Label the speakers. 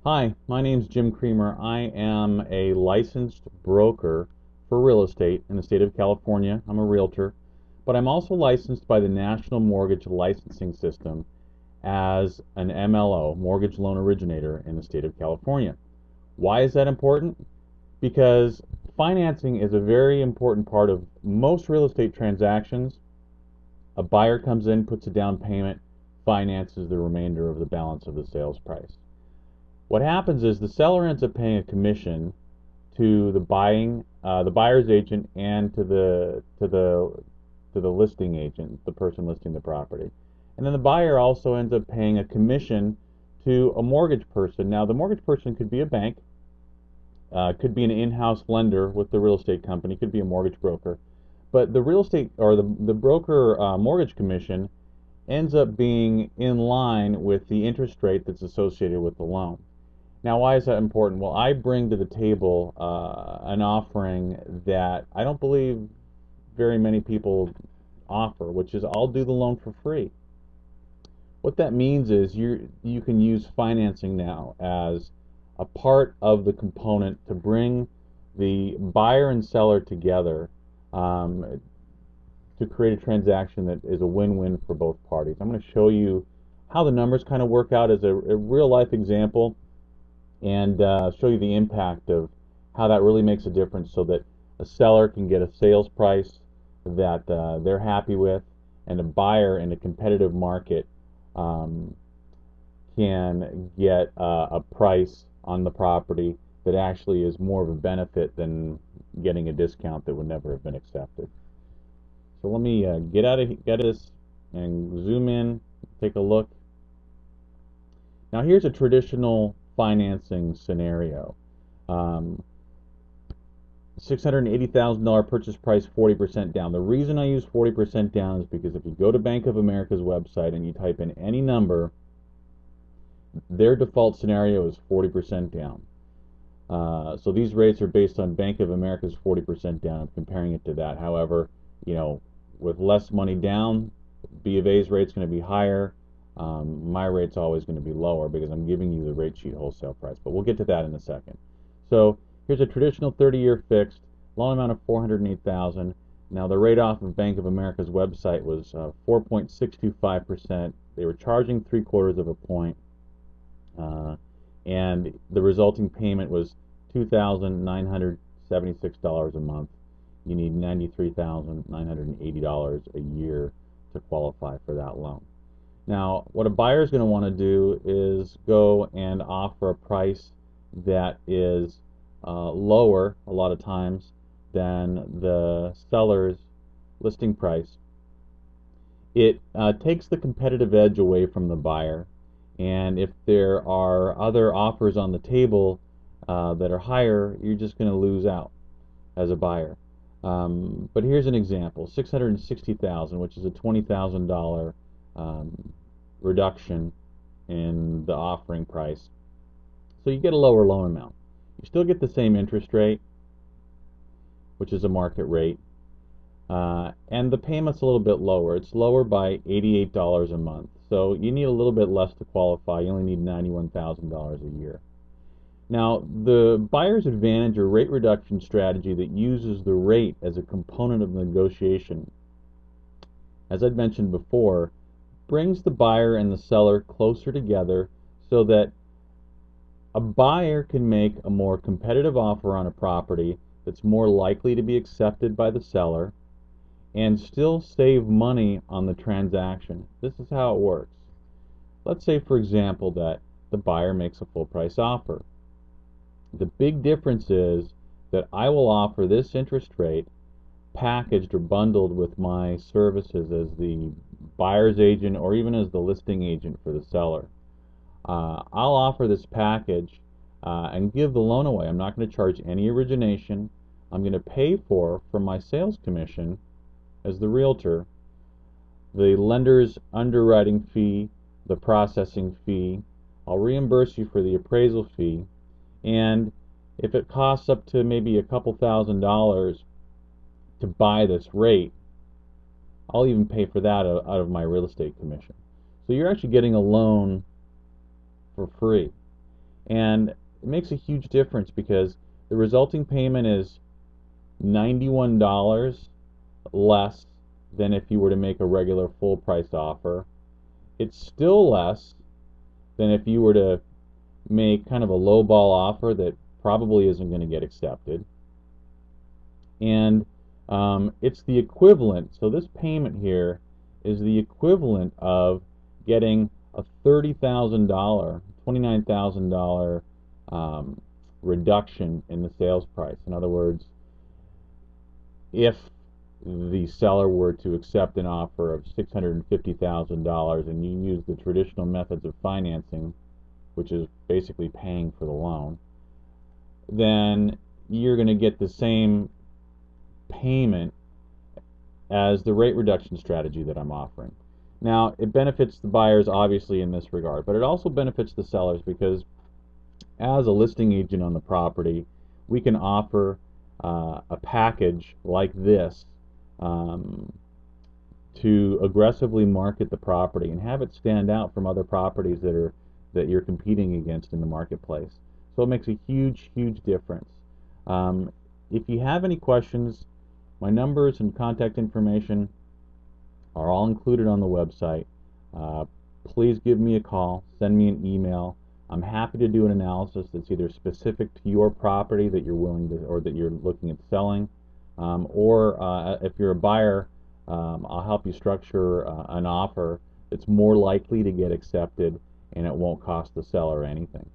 Speaker 1: Hi, my name's Jim Creamer. I am a licensed broker for real estate in the state of California. I'm a realtor, but I'm also licensed by the National Mortgage Licensing System as an MLO, mortgage loan originator in the state of California. Why is that important? Because financing is a very important part of most real estate transactions. A buyer comes in, puts a down payment, finances the remainder of the balance of the sales price. What happens is the seller ends up paying a commission to the buyer's agent, and to the listing agent, the person listing the property. And then the buyer also ends up paying a commission to a mortgage person. Now, the mortgage person could be a bank, could be an in-house lender with the real estate company, could be a mortgage broker. But the real estate or the broker mortgage commission ends up being in line with the interest rate that's associated with the loan. Now, why is that important? Well, I bring to the table an offering that I don't believe very many people offer, which is I'll do the loan for free. What that means is you can use financing now as a part of the component to bring the buyer and seller together, to create a transaction that is a win-win for both parties. I'm going to show you how the numbers kind of work out as a real life example, and show you the impact of how that really makes a difference, so that a seller can get a sales price that they're happy with, and a buyer in a competitive market can get a price on the property that actually is more of a benefit than getting a discount that would never have been accepted. So let me get this and zoom in, take a look. Now here's a traditional financing scenario. $680,000 purchase price, 40% down. The reason I use 40% down is because if you go to Bank of America's website and you type in any number, their default scenario is 40% down. So these rates are based on Bank of America's 40% down. I'm comparing it to that. However, with less money down, B of A's rate's going to be higher. My rate's always going to be lower because I'm giving you the rate sheet wholesale price, but we'll get to that in a second. So here's a traditional 30-year fixed, loan amount of $408,000. Now the rate off of Bank of America's website was 4.625%. They were charging 3/4 of a point, and the resulting payment was $2,976 a month. You need $93,980 a year to qualify for that loan. Now, what a buyer is going to want to do is go and offer a price that is lower a lot of times than the seller's listing price. It takes the competitive edge away from the buyer, and if there are other offers on the table that are higher, you're just going to lose out as a buyer. But here's an example: $660,000, which is a $20,000 reduction in the offering price. So you get a lower loan amount. You still get the same interest rate, which is a market rate, and the payment's a little bit lower. It's lower by $88 a month. So you need a little bit less to qualify. You only need $91,000 a year. Now, the buyer's advantage or rate reduction strategy that uses the rate as a component of the negotiation, as I'd mentioned before, brings the buyer and the seller closer together so that a buyer can make a more competitive offer on a property that's more likely to be accepted by the seller and still save money on the transaction. This is how it works. Let's say, for example, that the buyer makes a full price offer. The big difference is that I will offer this interest rate packaged or bundled with my services as the buyer's agent or even as the listing agent for the seller. I'll offer this package and give the loan away. I'm not going to charge any origination. I'm going to pay for, from my sales commission as the realtor, the lender's underwriting fee, the processing fee. I'll reimburse you for the appraisal fee, and if it costs up to maybe a couple $1,000s to buy this rate, I'll even pay for that out of my real estate commission. So you're actually getting a loan for free. And it makes a huge difference because the resulting payment is $91 less than if you were to make a regular full price offer. It's still less than if you were to make kind of a low ball offer that probably isn't going to get accepted. And it's the equivalent. So this payment here is the equivalent of getting a $30,000, $29,000 reduction in the sales price. In other words, if the seller were to accept an offer of $650,000 and you use the traditional methods of financing, which is basically paying for the loan, then you're going to get the same payment as the rate reduction strategy that I'm offering. Now, it benefits the buyers obviously in this regard, but it also benefits the sellers because as a listing agent on the property, we can offer a package like this to aggressively market the property and have it stand out from other properties that you're competing against in the marketplace. So it makes a huge, huge difference. If you have any questions, my numbers and contact information are all included on the website. Please give me a call, send me an email. I'm happy to do an analysis that's either specific to your property that you're willing to, or that you're looking at selling, or if you're a buyer, I'll help you structure an offer that's more likely to get accepted and it won't cost the seller anything.